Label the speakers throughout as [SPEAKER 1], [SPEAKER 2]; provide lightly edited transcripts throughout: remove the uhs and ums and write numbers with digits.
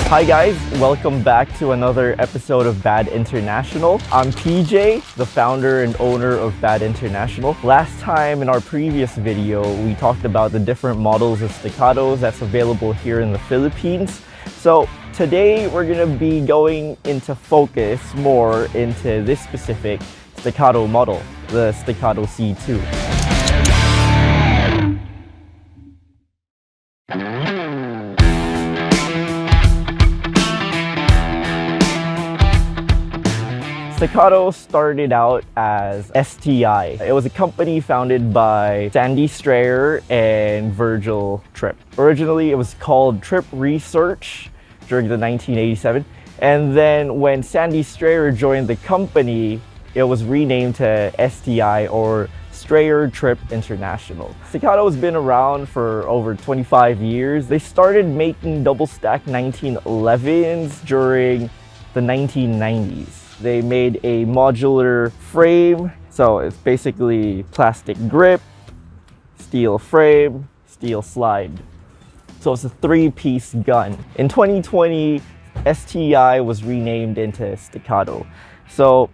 [SPEAKER 1] Hi guys, welcome back to another episode of Bad International. I'm PJ, the founder and owner of Bad International. Last time in our previous video, we talked about the different models of Staccatos that's available here in the Philippines. So today we're gonna be going into focus more into this specific Staccato model, the Staccato C2. Staccato started out as STI. It was a company founded by Sandy Strayer and Virgil Tripp. Originally, it was called Tripp Research during the 1987. And then when Sandy Strayer joined the company, it was renamed to STI, or Strayer Tripp International. Staccato has been around for over 25 years. They started making double stack 1911s during the 1990s. They made a modular frame, so it's basically plastic grip, steel frame, steel slide. So it's a three-piece gun. In 2020, STI was renamed into Staccato. So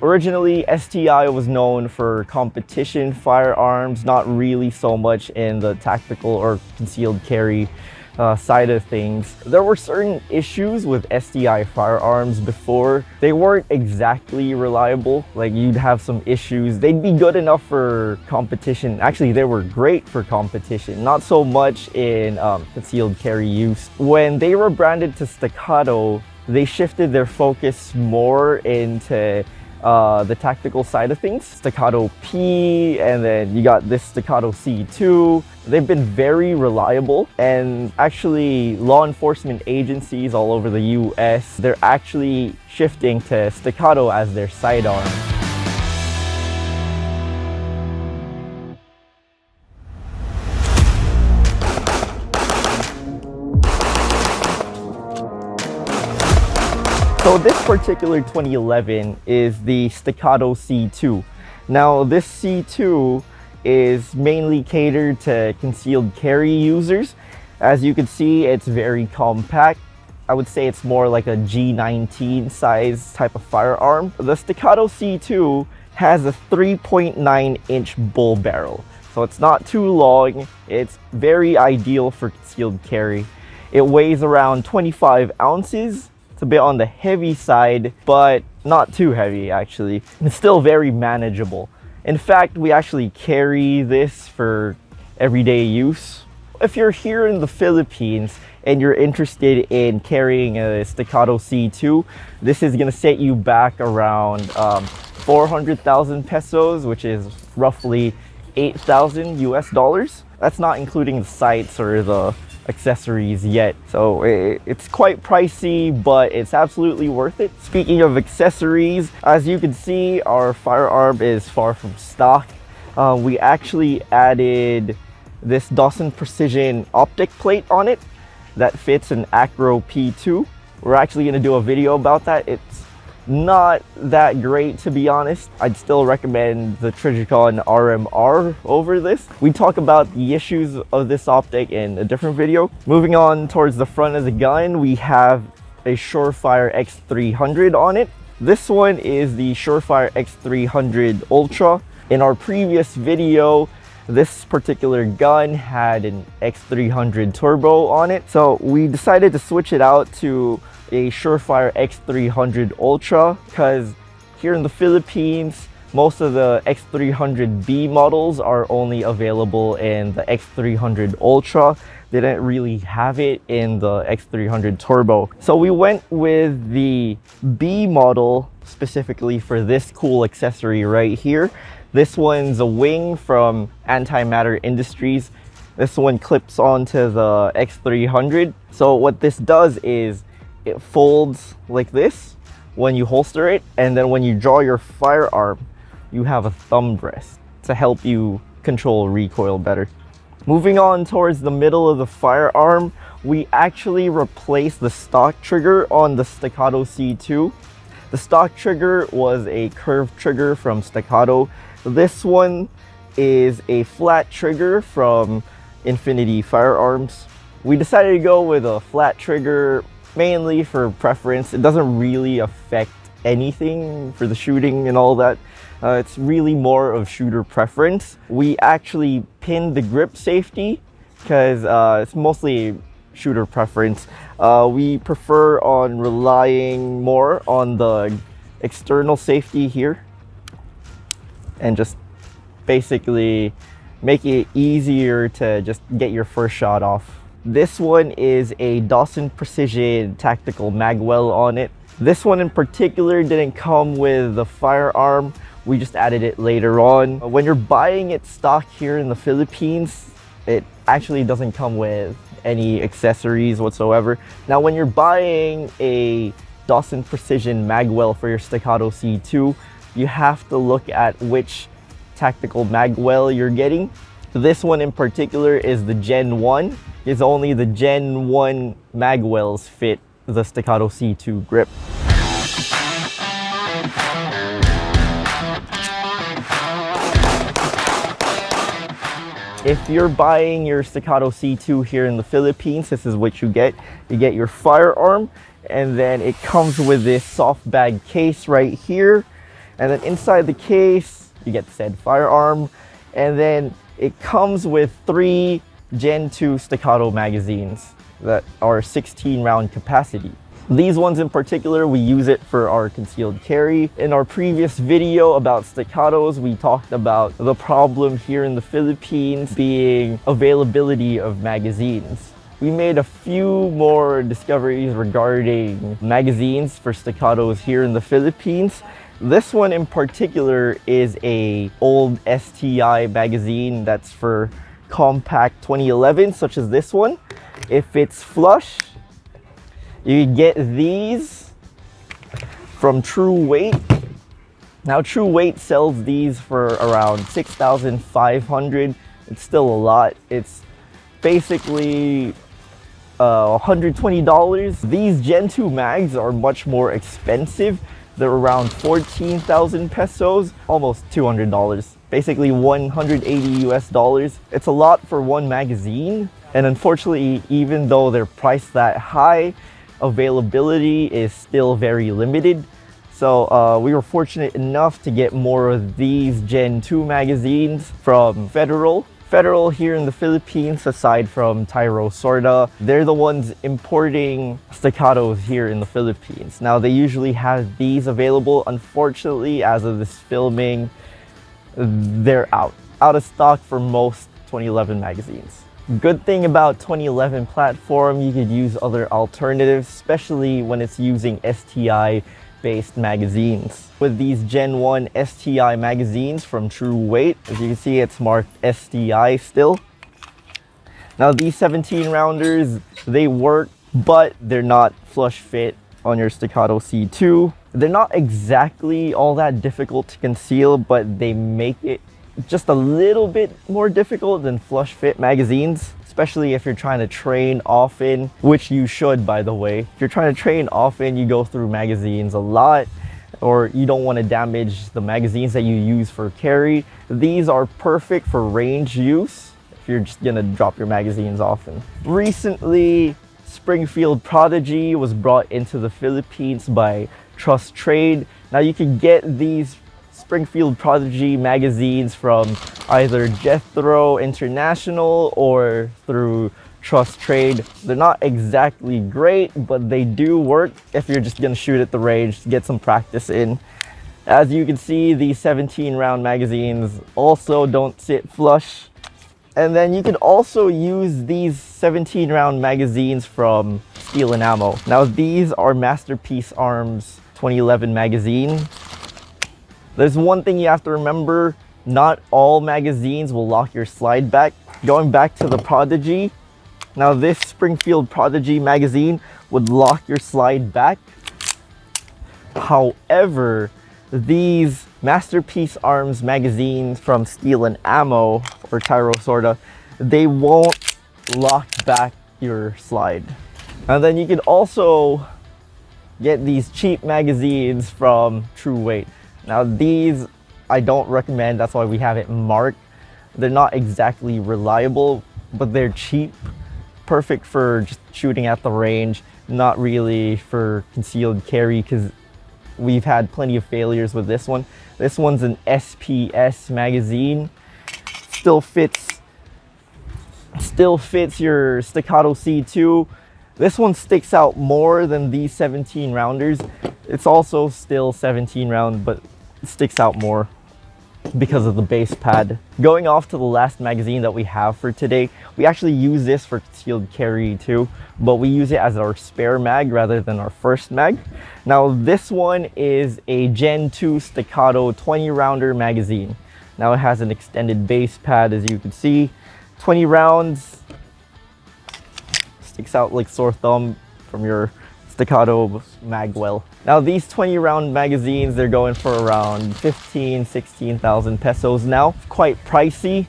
[SPEAKER 1] originally, STI was known for competition firearms, not really so much in the tactical or concealed carry side of things. There were certain issues with STI firearms before. They weren't exactly reliable. Like, you'd have some issues. They'd be good enough for competition. Actually, they were great for competition, not so much in concealed carry use. When they were branded to Staccato, they shifted their focus more into the tactical side of things. Staccato P, and then you got this Staccato C2. They've been very reliable, and actually law enforcement agencies all over the US, they're actually shifting to Staccato as their sidearm. So this particular 2011 is the Staccato C2. Now this C2 is mainly catered to concealed carry users. As you can see, it's very compact. I would say it's more like a G19 size type of firearm. The Staccato C2 has a 3.9-inch bull barrel. So it's not too long. It's very ideal for concealed carry. It weighs around 25 ounces. It's a bit on the heavy side, but not too heavy actually. It's still very manageable. In fact, we actually carry this for everyday use. If you're here in the Philippines and you're interested in carrying a Staccato C2, this is gonna set you back around 400,000 pesos, which is roughly 8,000 US dollars. That's not including the sights or the accessories yet, so it's quite pricey, but it's absolutely worth it. Speaking of accessories, as you can see, our firearm is far from stock. We actually added this Dawson Precision optic plate on it that fits an Acro P2. We're actually going to do a video about that. It's not that great, to be honest. I'd still recommend the Trijicon RMR over this. We talk about the issues of this optic in a different video. Moving on towards the front of the gun, we have a Surefire X300 on it. This one is the Surefire X300 Ultra. In our previous video, this particular gun had an X300 Turbo on it, so we decided to switch it out to a Surefire X300 Ultra, because here in the Philippines, most of the X300B models are only available in the X300 Ultra. They didn't really have it in the X300 Turbo. So we went with the B model specifically for this cool accessory right here. This one's a wing from Antimatter Industries. This one clips onto the X300. So what this does is it folds like this when you holster it, and then when you draw your firearm, you have a thumb rest to help you control recoil better. Moving on towards the middle of the firearm, we actually replaced the stock trigger on the Staccato C2. The stock trigger was a curved trigger from Staccato. This one is a flat trigger from Infinity Firearms. We decided to go with a flat trigger mainly for preference. It doesn't really affect anything for the shooting and all that. It's really more of shooter preference. We actually pinned the grip safety because it's mostly shooter preference. We prefer on relying more on the external safety here and just basically make it easier to just get your first shot off. This one is a Dawson Precision tactical magwell on it. This one in particular didn't come with the Firearm. We just added it later on. When you're buying it stock here in the Philippines, it actually doesn't come with any accessories whatsoever. Now, when you're buying a Dawson Precision magwell for your Staccato C2, you have to look at which tactical magwell you're getting. This one in particular is the Gen 1. Is only the Gen 1 magwells fit the Staccato C2 grip. If you're buying your Staccato C2 here in the Philippines, this is what you get. You get your Firearm, and then it comes with this soft bag case right here. And then inside the case, you get said Firearm. And then it comes with 3 Gen 2 Staccato magazines that are 16 round capacity. These ones in particular, we use it for our concealed carry. In our previous video about Staccatos, we talked about the problem here in the Philippines being availability of magazines. We made a few more discoveries regarding magazines for Staccatos here in the Philippines. This one in particular is a old STI magazine that's for compact 2011, such as this one. If it's flush, you get these from True Weight. Now, True Weight sells these for around $6,500. It's still a lot. It's basically $120. These Gen 2 mags are much more expensive. They're around 14,000 pesos, almost $200. Basically 180 US dollars. It's a lot for one magazine. And unfortunately, even though they're priced that high, availability is still very limited. So we were fortunate enough to get more of these Gen 2 magazines from Federal. Federal here in the Philippines, aside from Tyro Sorda, they're the ones importing Staccatos here in the Philippines. Now, they usually have these available. Unfortunately, as of this filming, they're out of stock for most 2011 magazines. Good thing about 2011 platform, you could use other alternatives, especially when it's using STI based magazines. With these Gen 1 STI magazines from True Weight, as you can see, it's marked STI still. Now, these 17 rounders, they work, but they're not flush fit on your Staccato C2. They're not exactly all that difficult to conceal, but they make it just a little bit more difficult than flush fit magazines, especially if you're trying to train often, which you should, by the way. If you're trying to train often, you go through magazines a lot, or you don't want to damage the magazines that you use for carry. These are perfect for range use if you're just gonna drop your magazines often. Recently, Springfield Prodigy was brought into the Philippines by Trust Trade. Now, you can get these Springfield Prodigy magazines from either Jethro International or through Trust Trade. They're not exactly great, but they do work if you're just gonna shoot at the range to get some practice in. As you can see, these 17 round magazines also don't sit flush. And then you can also use these 17 round magazines from Steel and Ammo. Now, these are Masterpiece Arms 2011 magazine. There's one thing you have to remember, not all magazines will lock your slide back. Going back to the Prodigy, now this Springfield Prodigy magazine would lock your slide back. However, these Masterpiece Arms magazines from Steel and Ammo or Tyro Sorda, they won't lock back your slide. And then you can also get these cheap magazines from True Weight. Now, these I don't recommend, that's why we have it marked. They're not exactly reliable, but they're cheap. perfect for just shooting at the range, not really for concealed carry, because we've had plenty of failures with this one. This one's an SPS magazine. Still fits your Staccato C2. This one sticks out more than these 17 rounders. It's also still 17 round, but it sticks out more because of the base pad. Going off to the last magazine that we have for today, we actually use this for concealed carry too, but we use it as our spare mag rather than our first mag. Now this one is a Gen 2 Staccato 20 rounder magazine. Now it has an extended base pad, as you can see. 20 rounds, sticks out like sore thumb from your Staccato mag well. Now these 20 round magazines, they're going for around 16,000 pesos now. Quite pricey,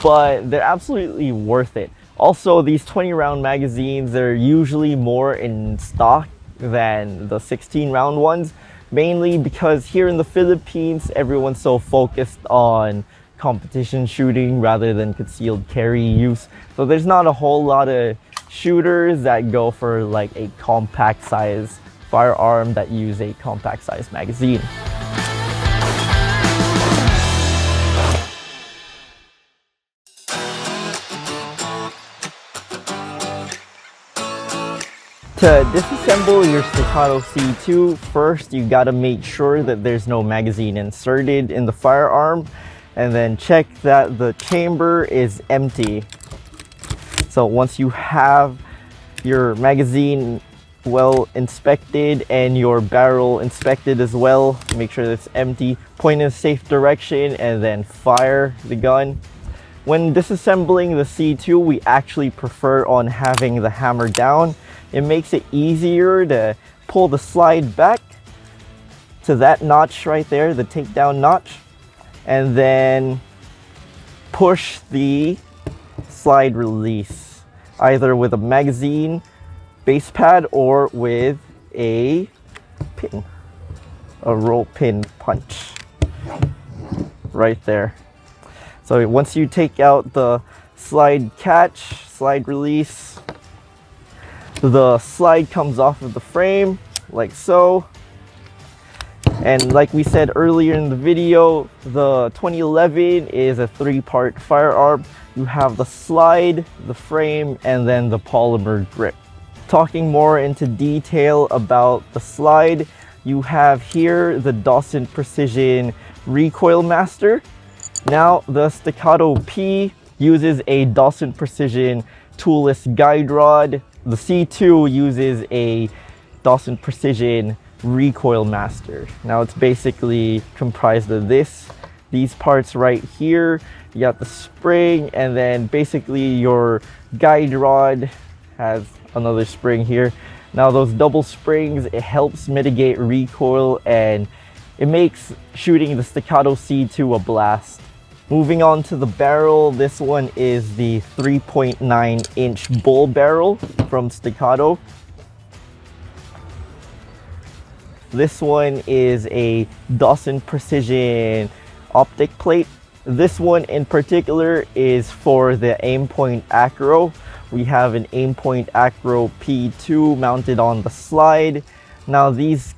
[SPEAKER 1] but they're absolutely worth it. Also, these 20 round magazines, they're usually more in stock than the 16 round ones, mainly because here in the Philippines, everyone's so focused on competition shooting rather than concealed carry use. So there's not a whole lot of shooters that go for like a compact size firearm that use a compact size magazine. To disassemble your Staccato C2, first you gotta make sure that there's no magazine inserted in the firearm, and then check that the chamber is empty. So once you have your magazine well inspected and your barrel inspected as well, make sure that it's empty, point in a safe direction, and then fire the gun. When disassembling the C2, we actually prefer on having the hammer down. It makes it easier to pull the slide back to that notch right there, the takedown notch, and then push the slide release, either with a magazine base pad or with a pin, a roll pin punch right there. So once you take out the slide catch, slide release, the slide comes off of the frame like so. And like we said earlier in the video, the 2011 is a 3-part firearm. You have the slide, the frame, and then the polymer grip. Talking more into detail about the slide, you have here the Dawson Precision Recoil Master. Now the Staccato P uses a Dawson Precision toolless guide rod. The C2 uses a Dawson Precision Recoil Master. Now it's basically comprised of these parts right here. You got the spring, and then basically your guide rod has another spring here. Now those double springs, it helps mitigate recoil and it makes shooting the Staccato C2 a blast. Moving on to the barrel, this one is the 3.9-inch bull barrel from Staccato. This one is a Dawson Precision optic plate. This one in particular is for the Aimpoint Acro. We have an Aimpoint Acro P2 mounted on the slide. Now these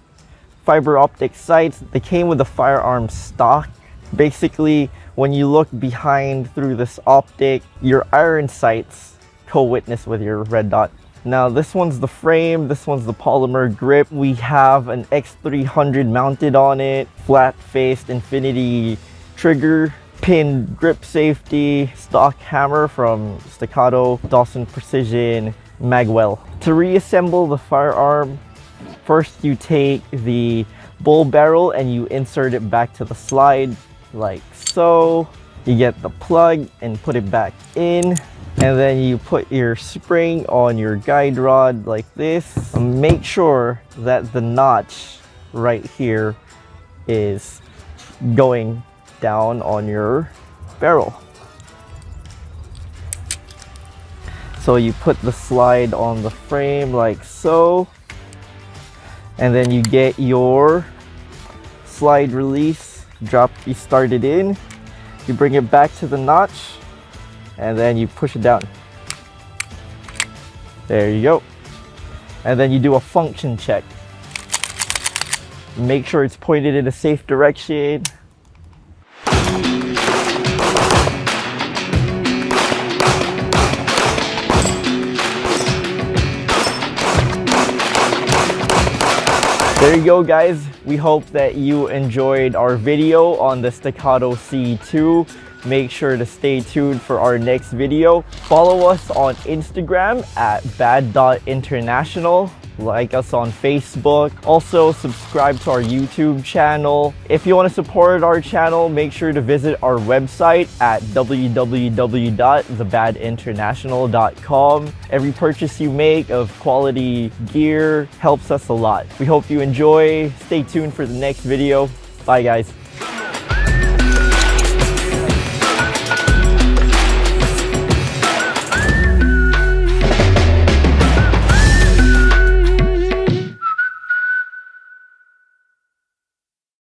[SPEAKER 1] fiber optic sights, they came with the firearm stock. Basically, when you look behind through this optic, your iron sights co-witness with your red dot. Now this one's the frame, this one's the polymer grip. We have an X300 mounted on it, flat-faced infinity trigger, pin grip safety, stock hammer from Staccato, Dawson Precision magwell. To reassemble the firearm, first you take the bull barrel and you insert it back to the slide like so. You get the plug and put it back in, and then you put your spring on your guide rod like this. Make sure that the notch right here is going down on your barrel. So you put the slide on the frame like so, and then you get your slide release, you start it in, you bring it back to the notch, and then you push it down. There you go. And then you do a function check. Make sure it's pointed in a safe direction. There you go, guys. We hope that you enjoyed our video on the Staccato C2. Make sure to stay tuned for our next video. Follow us on Instagram at bad.international. Like us on Facebook. Also, subscribe to our YouTube channel. If you want to support our channel, make sure to visit our website at www.thebadinternational.com. Every purchase you make of quality gear helps us a lot. We hope you enjoy. Stay tuned for the next video. Bye, guys.